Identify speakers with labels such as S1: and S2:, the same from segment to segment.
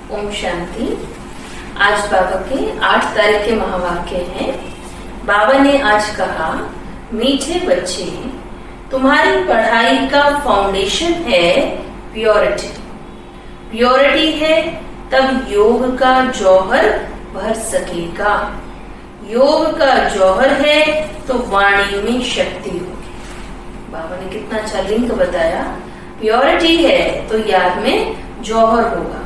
S1: ओम शांति। आज बाबा के 8 तारीख के महावाक्य हैं। बाबा ने आज कहा, मीठे बच्चे, तुम्हारी पढ़ाई का फाउंडेशन है प्योरिटी। प्योरिटी है तब योग का जौहर भर सकेगा। योग का जौहर है तो वाणी में शक्ति होगी। बाबा ने कितना अच्छा लिंक बताया। प्योरिटी है तो याद में जौहर होगा,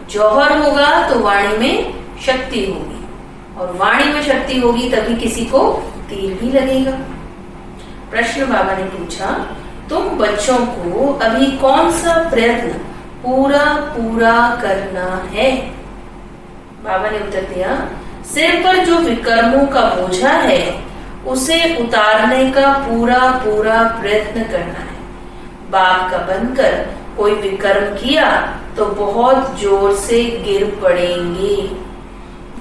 S1: जौहर होगा तो वाणी में शक्ति होगी, और वाणी में शक्ति होगी तभी किसी को तीर भी लगेगा। प्रश्न बाबा ने पूछा, तुम बच्चों को अभी कौन सा प्रयत्न पूरा करना है? बाबा ने उत्तर दिया, सिर पर जो विकर्मों का बोझा है उसे उतारने का पूरा प्रयत्न करना है। बाप का बनकर कोई विकर्म किया तो बहुत जोर से गिर पड़ेंगे।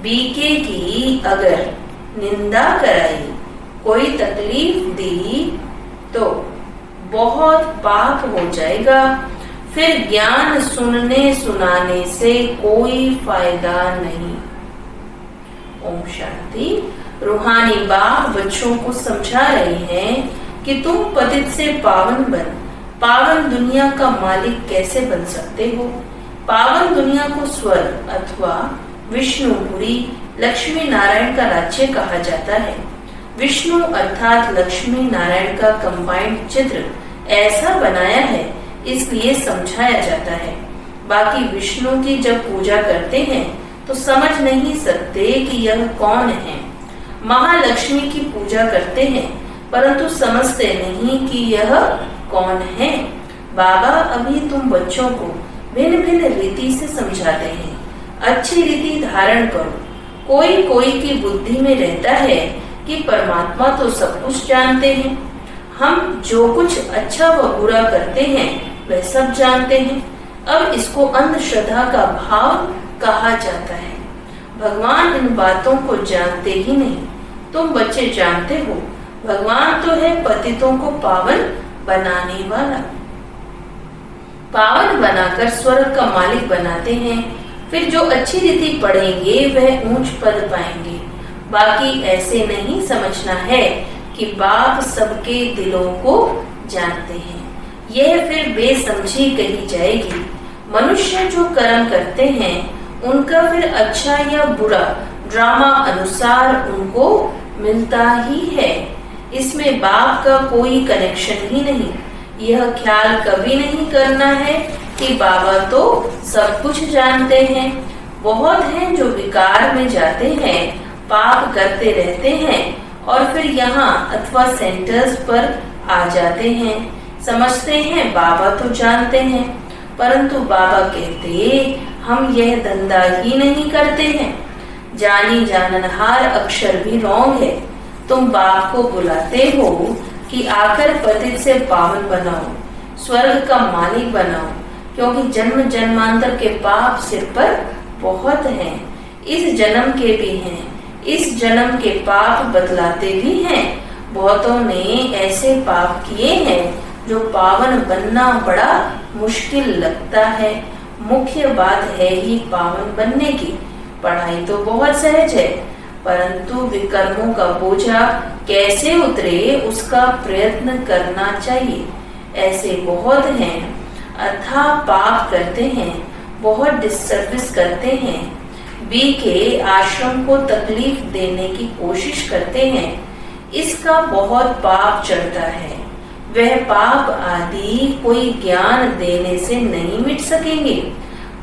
S1: बीके की अगर निंदा कराई, कोई तकलीफ दी तो बहुत पाप हो जाएगा। फिर ज्ञान सुनने सुनाने से कोई फायदा नहीं। ओम शांति। रूहानी बाप बच्चों को समझा रहे हैं कि तुम पतित से पावन बन पावन दुनिया का मालिक कैसे बन सकते हो। पावन दुनिया को स्वर्ग अथवा विष्णुपुरी लक्ष्मी नारायण का राज्य कहा जाता है। विष्णु अर्थात लक्ष्मी नारायण का कंबाइंड चित्र ऐसा बनाया है, इसलिए समझाया जाता है। बाकी विष्णु की जब पूजा करते हैं तो समझ नहीं सकते कि यह कौन है। महालक्ष्मी की पूजा करते हैं परंतु समझते नहीं कि यह कौन है। बाबा अभी तुम बच्चों को भिन्न भिन्न रीति से समझाते हैं। अच्छी रीति धारण करो। कोई की बुद्धि में रहता है कि परमात्मा तो सब कुछ जानते हैं, हम जो कुछ अच्छा व बुरा करते हैं वह सब जानते हैं। अब इसको अंधश्रद्धा का भाव कहा जाता है। भगवान इन बातों को जानते ही नहीं। तुम बच्चे जानते हो भगवान तो है पतितों को पावन बनाने वाला। पावन बनाकर स्वर्ग का मालिक बनाते हैं। फिर जो अच्छी रीति पढ़ेंगे वह ऊंच पद पाएंगे। बाकी ऐसे नहीं समझना है कि बाप सबके दिलों को जानते हैं। यह फिर बेसमझी कही जाएगी। मनुष्य जो कर्म करते हैं उनका फिर अच्छा या बुरा ड्रामा अनुसार उनको मिलता ही है। इसमें बाप का कोई कनेक्शन ही नहीं। यह ख्याल कभी नहीं करना है कि बाबा तो सब कुछ जानते हैं। बहुत हैं जो विकार में जाते हैं, पाप करते रहते हैं और फिर यहाँ अथवा सेंटर्स पर आ जाते हैं। समझते हैं बाबा तो जानते हैं, परंतु बाबा कहते हम यह धंधा ही नहीं करते हैं। जानी जाननहार अक्षर भी रॉन्ग है। तुम बाप को बुलाते हो कि आकर पतित से पावन बनाओ, स्वर्ग का मालिक बनाओ, क्योंकि जन्म जन्मांतर के पाप सिर पर बहुत हैं। इस जन्म के भी हैं, इस जन्म के पाप बतलाते भी हैं। बहुतों ने ऐसे पाप किए हैं जो पावन बनना बड़ा मुश्किल लगता है। मुख्य बात है ही पावन बनने की। पढ़ाई तो बहुत सहज है, परंतु विकर्मों का बोझा कैसे उतरे उसका प्रयत्न करना चाहिए। ऐसे बहुत हैं अथाह पाप करते हैं, बहुत डिससर्विस करते हैं, बी के आश्रम को तकलीफ देने की कोशिश करते हैं। इसका बहुत पाप चढ़ता है। वह पाप आदि कोई ज्ञान देने से नहीं मिट सकेंगे।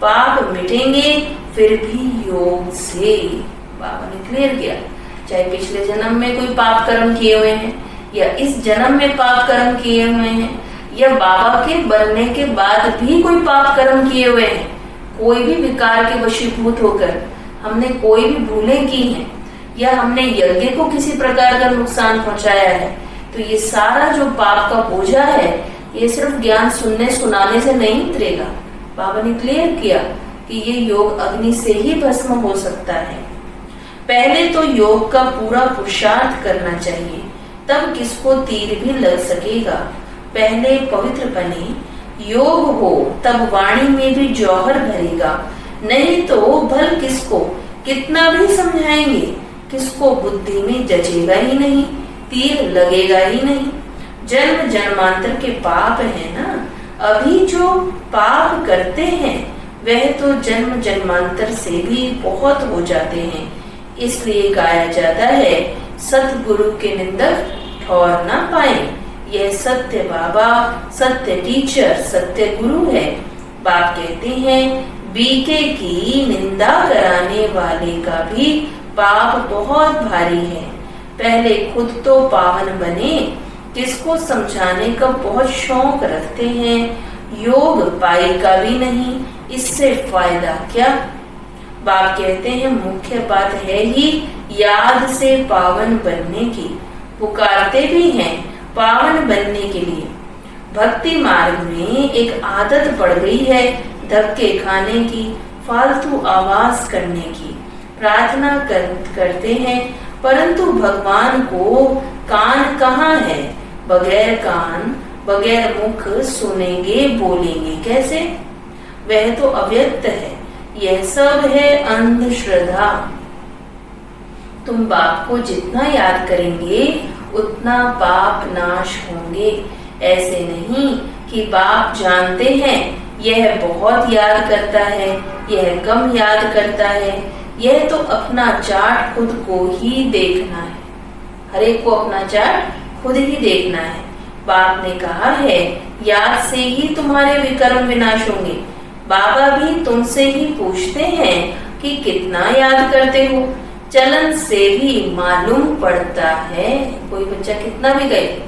S1: पाप मिटेंगे फिर भी योग से। बाबा ने क्लियर किया, चाहे पिछले जन्म में कोई पाप कर्म किए हुए हैं या इस जन्म में पाप कर्म किए हुए हैं या बाबा के बनने के बाद भी कोई पाप कर्म किए हुए हैं, कोई भी विकार के वशीभूत होकर हमने कोई भी भूलें की हैं या हमने यज्ञ को किसी प्रकार का नुकसान पहुंचाया है, तो ये सारा जो पाप का बोझा है ये सिर्फ ज्ञान सुनने सुनाने से नहीं उतरेगा। बाबा ने क्लियर किया कि ये योग अग्नि से ही भस्म हो सकता है। पहले तो योग का पूरा पुरुषार्थ करना चाहिए, तब किसको तीर भी लग सकेगा। पहले पवित्र बने, योग हो तब वाणी में भी जौहर भरेगा। नहीं तो भल किसको कितना भी समझाएंगे, किसको बुद्धि में जचेगा ही नहीं, तीर लगेगा ही नहीं। जन्म जन्मांतर के पाप है ना, अभी जो पाप करते हैं वह तो जन्म जन्मांतर से भी बहुत हो जाते हैं। इसलिए गाया जाता है, सतगुरु के निंदक ठौर ना पाए। यह सत्य बाबा, सत्य टीचर, सत्य गुरु है। बाप कहते हैं, बीके की निंदा कराने वाले का भी पाप बहुत भारी है। पहले खुद तो पावन बने, किसको समझाने का बहुत शौक रखते हैं। योग पाई का भी नहीं, इससे फायदा क्या। बाप कहते हैं, मुख्य बात है ही याद से पावन बनने की। पुकारते भी हैं पावन बनने के लिए। भक्ति मार्ग में एक आदत पड़ गई है धक्के खाने की, फालतू आवाज करने की। प्रार्थना करते हैं, परंतु भगवान को कान कहाँ है। बगैर कान बगैर मुख सुनेंगे बोलेंगे कैसे। वह तो अव्यक्त है। यह सब है अंधश्रद्धा। तुम बाप को जितना याद करेंगे उतना पाप नाश होंगे। ऐसे नहीं कि बाप जानते हैं यह बहुत याद करता है, यह कम याद करता है। यह तो अपना चार्ट खुद को ही देखना है। हर एक को अपना चार्ट खुद ही देखना है। बाप ने कहा है, याद से ही तुम्हारे विकर्म विनाश होंगे। बाबा भी तुमसे ही पूछते हैं कि कितना याद करते हो। चलन से भी मालूम पड़ता है। कोई बच्चा कितना भी गए,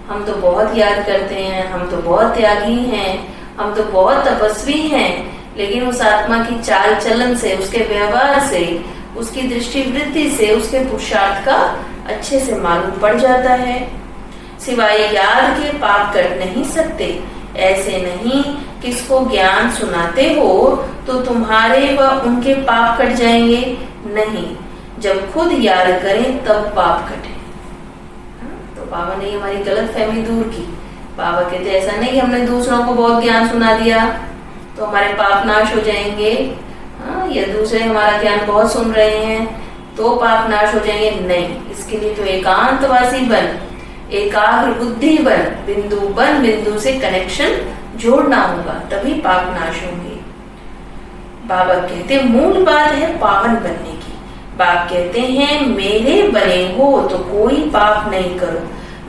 S1: हम तो बहुत याद करते हैं, हम तो बहुत त्यागी हैं, हम तो बहुत तपस्वी हैं। लेकिन उस आत्मा की चाल चलन से, उसके व्यवहार से, उसकी दृष्टि वृत्ति से, उसके पुरुषार्थ का अच्छे से मालूम पड़ जाता है। सिवाय याद के पाप कट नहीं सकते। ऐसे नहीं किसको ज्ञान सुनाते हो तो तुम्हारे व उनके पाप कट जाएंगे। नहीं, जब खुद याद करें तब पाप कटे। तो बाबा ने हमारी गलत फहमी दूर की। बाबा कहते ऐसा नहीं कि हमने दूसरों को बहुत ज्ञान सुना दिया तो हमारे पाप नाश हो जाएंगे। या दूसरे हमारा ज्ञान बहुत सुन रहे हैं तो पाप नाश हो जाएंगे। नहीं, इसके लिए तो एकांतवासी बन, एकाग्र बुद्धि बन, बिंदु से कनेक्शन जोड़ना होगा, तभी पाप नाश होंगे। बाबा कहते मूल बात है पावन बनने की। बाप कहते हैं, मेरे बने हो तो कोई पाप नहीं करो,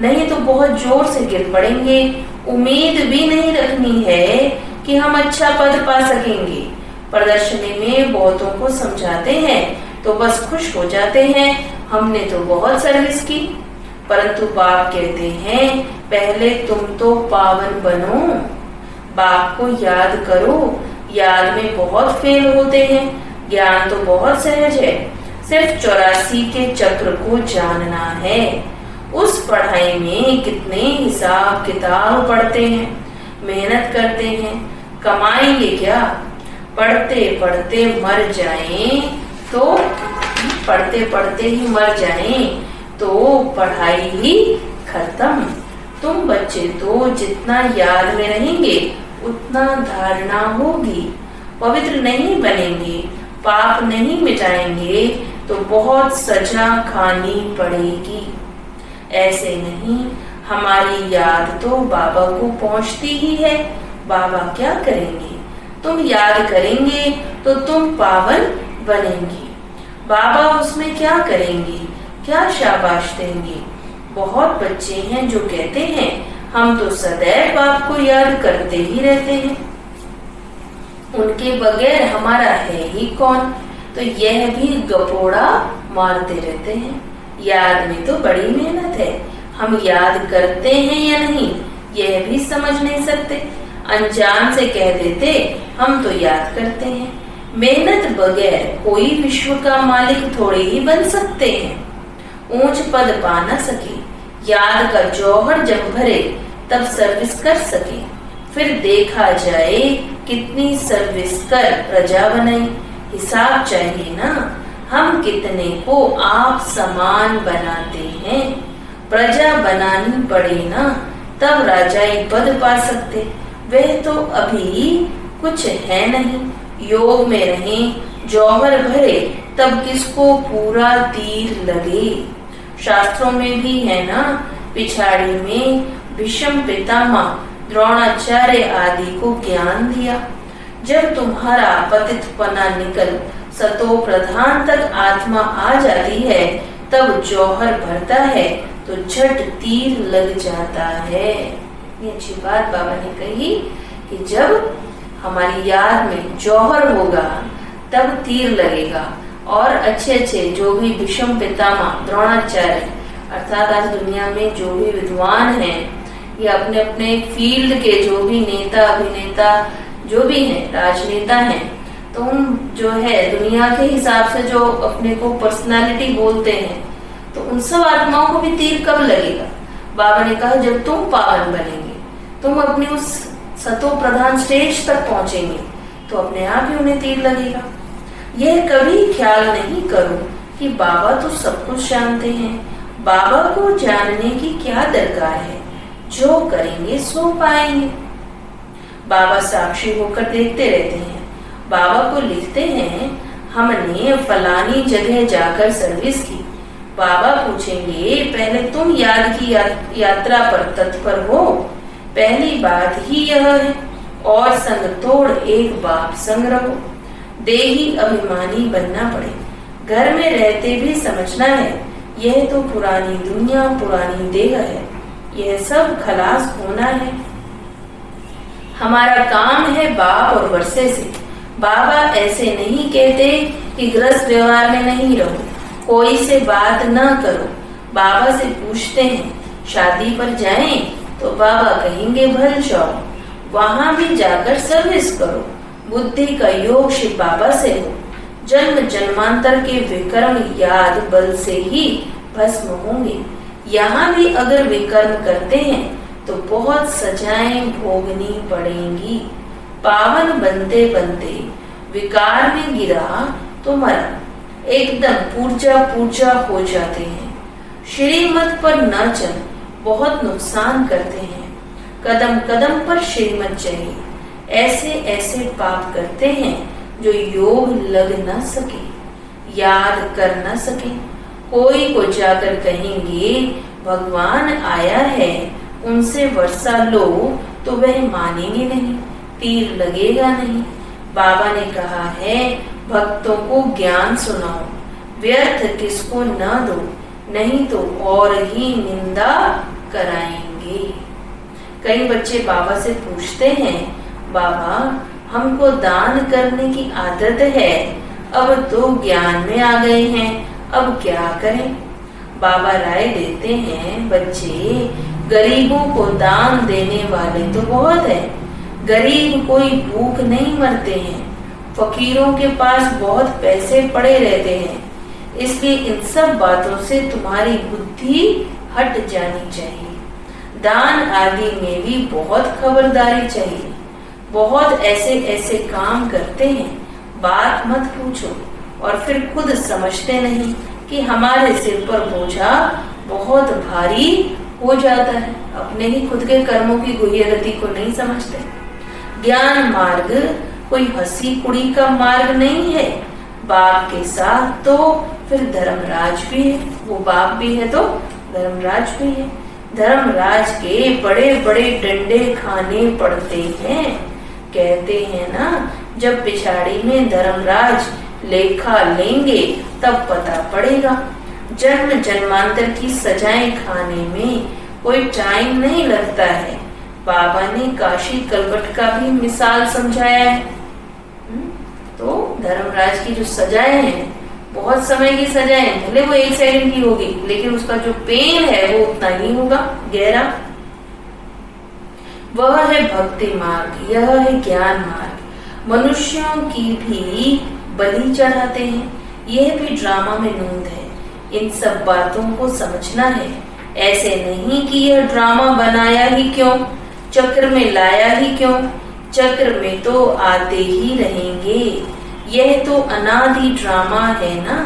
S1: नहीं तो बहुत जोर से गिर पड़ेंगे। उम्मीद भी नहीं रखनी है कि हम अच्छा पद पा सकेंगे। प्रदर्शनी में बहुतों को समझाते हैं तो बस खुश हो जाते हैं, हमने तो बहुत सर्विस की। परंतु बाप कहते हैं, पहले तुम तो पावन बनो। बाप को याद करो। याद में बहुत फेल होते हैं, ज्ञान तो बहुत सहज है। सिर्फ 84 के चक्र को जानना है। उस पढ़ाई में कितने हिसाब किताब पढ़ते हैं, मेहनत करते हैं, कमाएंगे क्या। पढ़ते पढ़ते मर जाएं तो पढ़ते पढ़ते ही मर जाएं तो पढ़ाई ही खत्म। तुम बच्चे तो जितना याद में रहेंगे उतना धारणा होगी। पवित्र नहीं बनेंगे, पाप नहीं मिटाएंगे तो बहुत सजा खानी पड़ेगी। ऐसे नहीं, हमारी याद तो बाबा को पहुंचती ही है। बाबा क्या करेंगे, तुम याद करेंगे तो तुम पावन बनेंगे। बाबा उसमें क्या करेंगे, क्या शाबाश देंगे। बहुत बच्चे हैं जो कहते हैं हम तो सदैव बाप को याद करते ही रहते हैं, उनके बगैर हमारा है ही कौन। तो यह भी गपोड़ा मारते रहते हैं। याद में तो बड़ी मेहनत है, हम याद करते हैं या नहीं यह भी समझ नहीं सकते। अनजान से कह देते हम तो याद करते हैं। मेहनत बगैर कोई विश्व का मालिक थोड़े ही बन सकते हैं। ऊंच पद पा न सके, याद का जौहर जब भरे तब सर्विस कर सके। फिर देखा जाए कितनी सर्विस कर प्रजा बनाई। हिसाब चाहिए ना, हम कितने को आप समान बनाते हैं। प्रजा बनानी पड़े ना, तब राजाई पद पा सकते। वह तो अभी कुछ है नहीं, योग में रहें, जौहर भरे, तब किसको पूरा तीर लगे। शास्त्रों में भी है ना, पिछाड़ी में भीष्म पितामह द्रोणाचार्य आदि को ज्ञान दिया। जब तुम्हारा पतितपना निकल सतो प्रधान तक आत्मा आ जाती है, तब जौहर भरता है तो झट तीर लग जाता है। ये अच्छी बात बाबा ने कही कि जब हमारी याद में जौहर होगा तब तीर लगेगा। और अच्छे अच्छे जो भी भीष्म पितामह द्रोणाचार्य अर्थात आज दुनिया में जो भी विद्वान हैं या अपने अपने फील्ड के जो भी नेता अभिनेता जो भी हैं, राजनेता हैं, तो उन जो है दुनिया के हिसाब से जो अपने को पर्सनालिटी बोलते हैं, तो उन सब आत्माओं को भी तीर कब लगेगा। बाबा ने कहा जब तुम पावन बनेंगे, तुम अपनी उस सतो प्रधान स्टेज तक पहुंचेंगे, तो अपने आप ही उन्हें तीर लगेगा। यह कभी ख्याल नहीं करो कि बाबा तो सब कुछ जानते हैं, बाबा को जानने की क्या दरकार है, जो करेंगे सो पाएंगे। बाबा साक्षी होकर देखते रहते हैं। बाबा को लिखते हैं, हमने फलानी जगह जाकर सर्विस की। बाबा पूछेंगे, पहले तुम याद की यात्रा पर तत्पर हो। पहली बात ही यह है, और संग तोड़ एक बाप संग रहो। देही अभिमानी बनना पड़े, घर में रहते भी समझना है, यह तो पुरानी दुनिया पुरानी देह है, यह सब खलास होना है। हमारा काम है बाप और वर्षे से। बाबा ऐसे नहीं कहते कि गृहस्थ व्यवहार में नहीं रहो, कोई से बात न करो। बाबा से पूछते हैं, शादी पर जाएं तो बाबा कहेंगे भल जाओ, वहां भी जाकर सर्विस करो। बुद्धि का योग शिव बाबा से हो, जन्म जन्मांतर के विकर्म याद बल से ही भस्म होंगे। यहाँ भी अगर विकर्म करते हैं तो बहुत सजाएं भोगनी पड़ेंगी। पावन बनते बनते विकार में गिरा तो मरा, एकदम पूर्जा पूर्जा हो जाते हैं। श्रीमत पर न चल, बहुत नुकसान करते हैं। कदम कदम पर श्रीमत चाहिए। ऐसे ऐसे पाप करते हैं जो योग लग न सके, याद कर न सके। कोई को जाकर कहेंगे भगवान आया है, उनसे वर्षा लो, तो वह मानेंगे नहीं, तीर लगेगा नहीं। बाबा ने कहा है, भक्तों को ज्ञान सुनाओ, व्यर्थ किसको न दो, नहीं तो और ही निंदा कराएंगे। कई बच्चे बाबा से पूछते हैं, बाबा हमको दान करने की आदत है, अब तो ज्ञान में आ गए हैं, अब क्या करें। बाबा राय देते हैं, बच्चे गरीबों को दान देने वाले तो बहुत है, गरीब कोई भूख नहीं मरते हैं। फकीरों के पास बहुत पैसे पड़े रहते हैं, इसलिए इन सब बातों से तुम्हारी बुद्धि हट जानी चाहिए। दान आदि में भी बहुत खबरदारी चाहिए। बहुत ऐसे ऐसे काम करते हैं, बात मत पूछो, और फिर खुद समझते नहीं कि हमारे सिर पर बोझा बहुत भारी हो जाता है। अपने ही खुद के कर्मों की गुह्यगति को नहीं समझते। ज्ञान मार्ग कोई हंसी कुड़ी का मार्ग नहीं है। बाप के साथ तो फिर धर्मराज भी है, वो बाप भी है तो धर्मराज भी है। धर्मराज के बड़े बड़े डंडे खाने पड़ते हैं। कहते हैं ना, जब पिछाड़ी में धर्मराज लेखा लेंगे तब पता पड़ेगा। जन्म जन्मांतर की सजाएं खाने में कोई टाइम नहीं लगता है। बाबा ने काशी कलवट का भी मिसाल समझाया है। तो धर्मराज की जो सजाएं हैं, बहुत समय की सजाएं, भले वो 1 सेकंड की होगी, लेकिन उसका जो पेन है वो उतना ही होगा गहरा। वह है भक्ति मार्ग, यह है ज्ञान मार्ग। मनुष्यों की भी बलि चढ़ाते हैं, यह भी ड्रामा में नूंद है। इन सब बातों को समझना है। ऐसे नहीं कि यह ड्रामा बनाया ही क्यों, चक्र में लाया ही क्यों, चक्र में तो आते ही रहेंगे। यह तो अनादि ड्रामा है ना।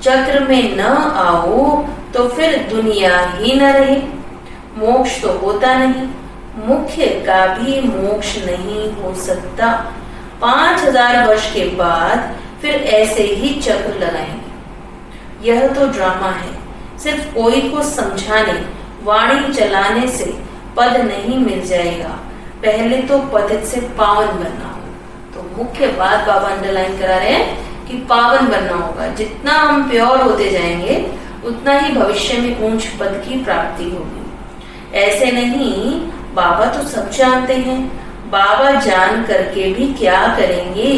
S1: चक्र में न आओ तो फिर दुनिया ही न रहे। मोक्ष तो होता नहीं, मुख्य का भी मोक्ष नहीं हो सकता। 5000 वर्ष के बाद फिर ऐसे ही चक्र लगाएंगे। यह तो ड्रामा है। सिर्फ कोई को समझाने, वाणी चलाने से पद नहीं मिल जाएगा। पहले तो पतित से पावन बनना हो। तो मुख्य बात बाबा अंडरलाइन करा रहे हैं कि पावन बनना होगा। जितना हम प्योर होते जाएंगे उतना ही भविष्य में ऊंच पद की प्राप्ति होगी। ऐसे नहीं, बाबा तो सब जानते हैं। बाबा जान करके भी क्या करेंगे?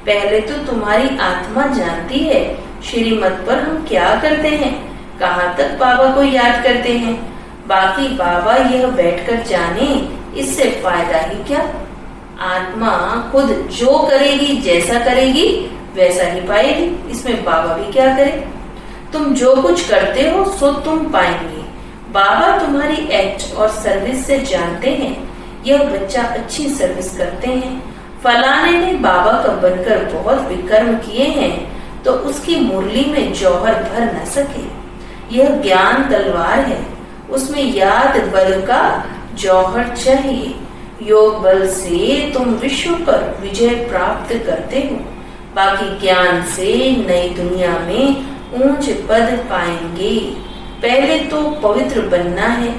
S1: पहले तो तुम्हारी आत्मा जानती है श्रीमत पर हम क्या करते हैं, कहाँ तक बाबा को याद करते हैं। बाकी बाबा यह बैठकर जाने, इससे फायदा ही क्या। आत्मा खुद जो करेगी, जैसा करेगी वैसा ही पाएगी। इसमें बाबा भी क्या करे। तुम जो कुछ करते हो सो तुम पाएंगे। बाबा तुम्हारी एक्ट और सर्विस से जानते हैं यह बच्चा अच्छी सर्विस करते हैं। फलाने ने बाबा का बनकर बहुत विकर्म किए हैं तो उसकी मुरली में जौहर भर न सके। यह ज्ञान तलवार है, उसमें याद बल का जौहर चाहिए। योग बल से तुम विश्व पर विजय प्राप्त करते हो। बाकी ज्ञान से नई दुनिया में ऊंच पद पाएंगे। पहले तो पवित्र बनना है।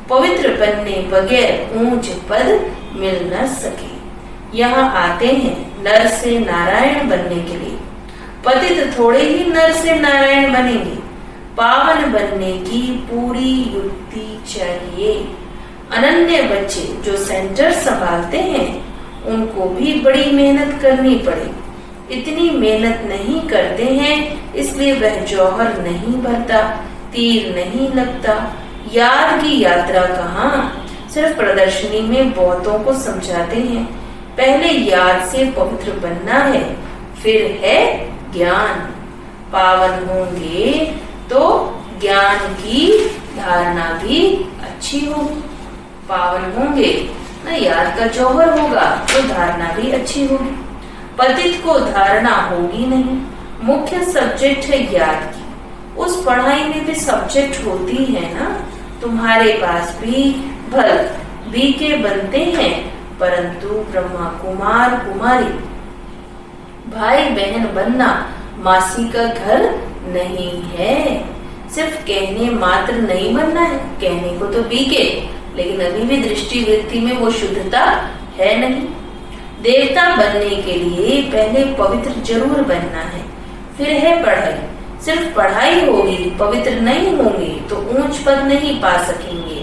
S1: पवित्र बनने बगैर ऊंच पद मिल न सके। यहाँ आते हैं नर से नारायण बनने के लिए। पतित थोड़े ही नर से नारायण बनेंगे। पावन बनने की पूरी युक्ति चाहिए। अनन्य बच्चे जो सेंटर संभालते हैं उनको भी बड़ी मेहनत करनी पड़े। इतनी मेहनत नहीं करते हैं इसलिए वह जौहर नहीं भरता, तीर नहीं लगता। याद की यात्रा कहाँ, सिर्फ प्रदर्शनी में बहुतों को समझाते हैं। पहले याद से पवित्र बनना है, फिर है ज्ञान। पावन होंगे तो ज्ञान की धारणा भी अच्छी होगी। पावन होंगे ना, याद का जौहर होगा तो धारणा भी अच्छी होगी। पतित को धारणा होगी नहीं। मुख्य सब्जेक्ट है याद की। उस पढ़ाई में भी सब्जेक्ट होती है ना। तुम्हारे पास भी भल बीके बनते हैं, परंतु ब्रह्मा कुमार कुमारी भाई बहन बनना मासी का घर नहीं है। सिर्फ कहने मात्र नहीं बनना है। कहने को तो बीके, लेकिन अभी भी दृष्टि वृत्ति में वो शुद्धता है नहीं। देवता बनने के लिए पहले पवित्र जरूर बनना है, फिर है पढ़ाई। सिर्फ पढ़ाई होगी, पवित्र नहीं होंगे तो ऊंच पद नहीं पा सकेंगे।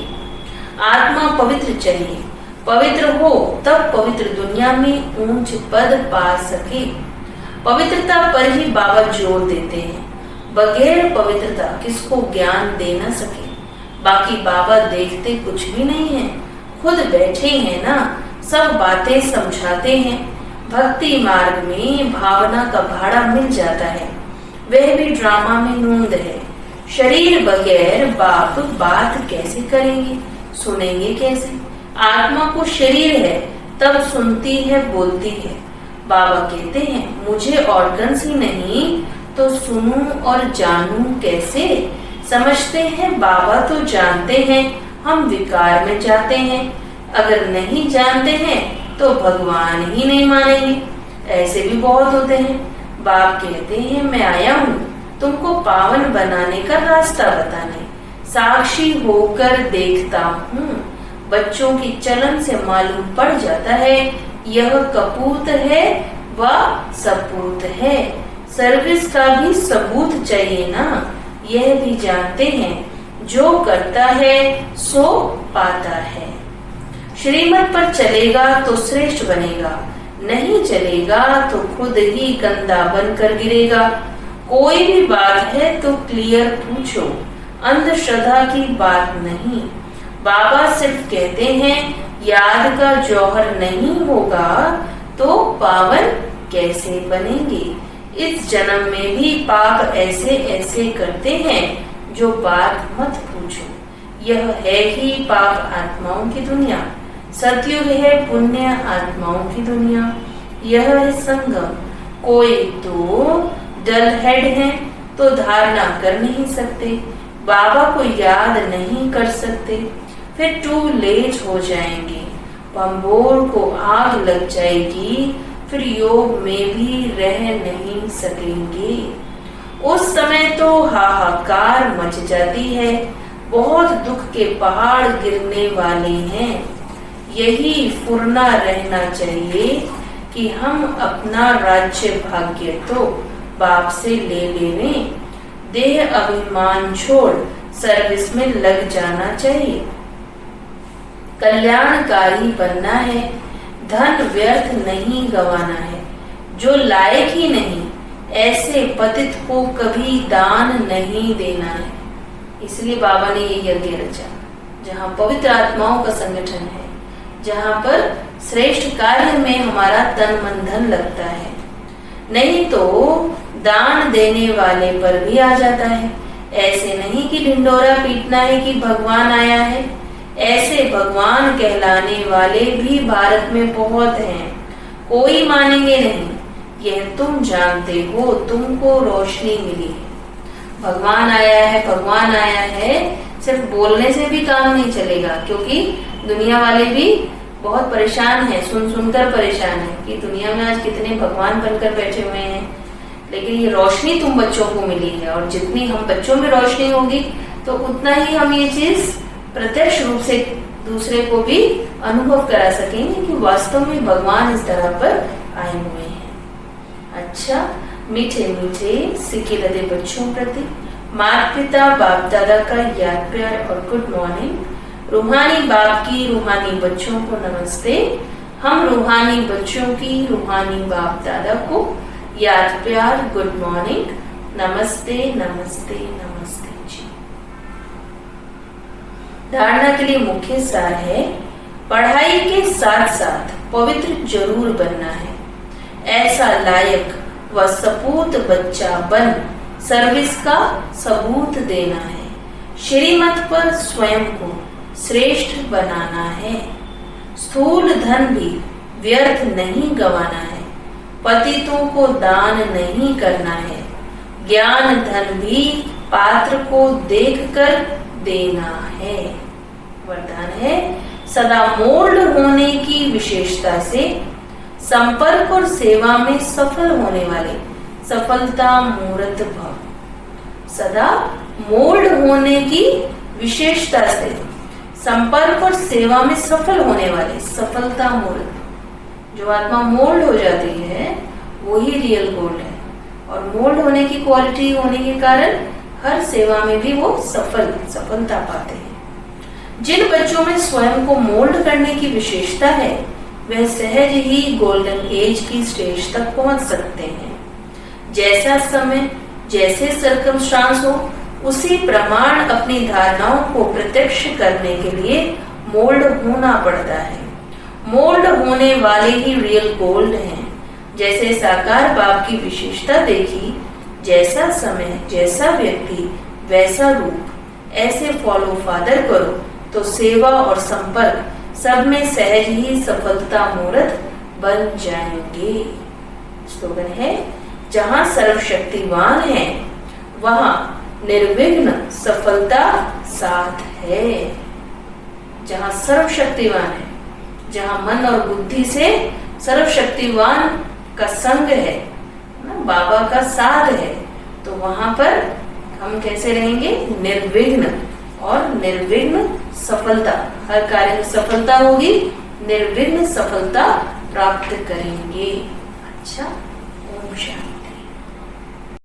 S1: आत्मा पवित्र चाहिए। पवित्र हो तब पवित्र दुनिया में ऊंच पद पा सके। पवित्रता पर ही बाबा जोर देते हैं। बगैर पवित्रता किसको ज्ञान दे न सके। बाकी बाबा देखते कुछ भी नहीं है, खुद बैठे हैं ना, सब बातें समझाते हैं। भक्ति मार्ग में भावना का भाड़ा मिल जाता है, वह भी ड्रामा में नूंद है। शरीर बगैर बाप बात कैसे करेंगे, सुनेंगे कैसे। आत्मा को शरीर है तब सुनती है, बोलती है। बाबा कहते हैं मुझे ऑर्गन्स ही नहीं तो सुनूं और जानूं कैसे। समझते हैं बाबा तो जानते हैं, हम विकार में जाते हैं। अगर नहीं जानते हैं तो भगवान ही नहीं मानेंगे। ऐसे भी बहुत होते हैं। बाप कहते हैं मैं आया हूँ तुमको पावन बनाने का रास्ता बताने। साक्षी होकर देखता हूँ। बच्चों की चलन से मालूम पड़ जाता है यह कपूत है व सपूत है। सर्विस का भी सबूत चाहिए ना। यह भी जानते हैं जो करता है सो पाता है। श्रीमत पर चलेगा तो श्रेष्ठ बनेगा, नहीं चलेगा तो खुद ही गंदा बनकर गिरेगा। कोई भी बात है तो क्लियर पूछो, अंधश्रद्धा की बात नहीं। बाबा सिर्फ कहते हैं याद का जौहर नहीं होगा तो पावन कैसे बनेंगे। इस जन्म में भी पाप ऐसे ऐसे करते हैं जो बात मत पूछो। यह है ही पाप आत्माओं की दुनिया, सतयुग है पुण्य आत्माओं की दुनिया। यह है संगम। कोई तो डल हेड है तो धारणा कर नहीं सकते, बाबा को याद नहीं कर सकते, फिर टू लेट हो जाएंगे। बम्बोर को आग लग जाएगी, फिर योग में भी रह नहीं सकेंगे। उस समय तो हाहाकार मच जाती है, बहुत दुख के पहाड़ गिरने वाले हैं। यही फुरना रहना चाहिए कि हम अपना राज्य भाग्य तो बाप से ले लेवें, देह अभिमान छोड़ सर्विस में लग जाना चाहिए। कल्याणकारी बनना है, धन व्यर्थ नहीं गंवाना है। जो लायक ही नहीं ऐसे पतित को कभी दान नहीं देना है। इसलिए बाबा ने ये यज्ञ रचा, जहाँ पवित्र आत्माओं का संगठन है, जहाँ पर श्रेष्ठ कार्य में हमारा तन मन धन लगता है। नहीं तो दान देने वाले पर भी आ जाता है। ऐसे नहीं कि ढिंडोरा पीटना है कि भगवान आया है। ऐसे भगवान कहलाने वाले भी भारत में बहुत हैं, कोई मानेंगे नहीं। यह तुम जानते हो, तुमको रोशनी मिली है। भगवान आया है, भगवान आया है, सिर्फ बोलने से भी काम नहीं चलेगा, क्योंकि दुनिया वाले भी बहुत परेशान हैं, सुनकर परेशान हैं कि दुनिया में आज कितने भगवान बनकर बैठे हुए हैं। लेकिन ये रोशनी तुम बच्चों को मिली है, और जितनी हम बच्चों में रोशनी होगी तो उतना ही हम ये चीज प्रत्यक्ष रूप से दूसरे को भी अनुभव करा सकेंगे कि वास्तव में भगवान इस तरह पर आए हुए हैं। अच्छा, मीठे मीठे सिके लदे बच्चों प्रति माता पिता बाप दादा का याद प्यार और गुड मॉर्निंग। रूहानी बाप की रूहानी बच्चों को नमस्ते। हम रूहानी बच्चों की रूहानी बाप दादा को याद प्यार गुड मॉर्निंग, नमस्ते नमस्ते नमस्ते जी। धारणा के लिए मुख्य सार है, पढ़ाई के साथ साथ पवित्र जरूर बनना है। ऐसा लायक व सपूत बच्चा बन सर्विस का सबूत देना है। श्रीमत पर स्वयं को श्रेष्ठ बनाना है। स्थूल धन भी व्यर्थ नहीं गंवाना है। पतितों को दान नहीं करना है। ज्ञान धन भी पात्र को देखकर देना है। वरदान है, सदा मोल्ड होने की विशेषता से संपर्क और सेवा में सफल होने वाले सफलता मूर्त भव। सदा मोल्ड होने की विशेषता से संपर्क और सेवा में सफल होने वाले सफलता मूर्त। जो आत्मा मोल्ड हो जाती है वही रियल गोल्ड है, और मोल्ड होने की क्वालिटी होने के कारण हर सेवा में भी वो सफलता पाते हैं। जिन बच्चों में स्वयं को मोल्ड करने की विशेषता है वह सहज ही गोल्डन एज की स्टेज तक पहुंच सकते हैं। जैसा समय, जैसे सर्कमस्टांस हो, उसी प्रमाण अपनी धारणाओं को प्रत्यक्ष करने के लिए मोल्ड होना पड़ता है। मोल्ड होने वाले ही रियल गोल्ड हैं। जैसे साकार बाप की विशेषता देखी, जैसा समय, जैसा व्यक्ति, वैसा रूप। ऐसे फॉलो फादर करो तो सेवा और संपर्क सब में सहज ही सफलता मूर्त बन जाएंगे। स्लोगन है, जहाँ सर्वशक्तिवान है वहाँ निर्विघ्न सफलता साथ है। जहाँ सर्वशक्तिवान है, जहाँ मन और बुद्धि से सर्वशक्तिवान का संग है ना, बाबा का साथ है, तो वहां पर हम कैसे रहेंगे? निर्विघ्न, और निर्विघ्न सफलता, हर कार्य में सफलता होगी, निर्विघ्न सफलता प्राप्त करेंगे। अच्छा, ओम शांति।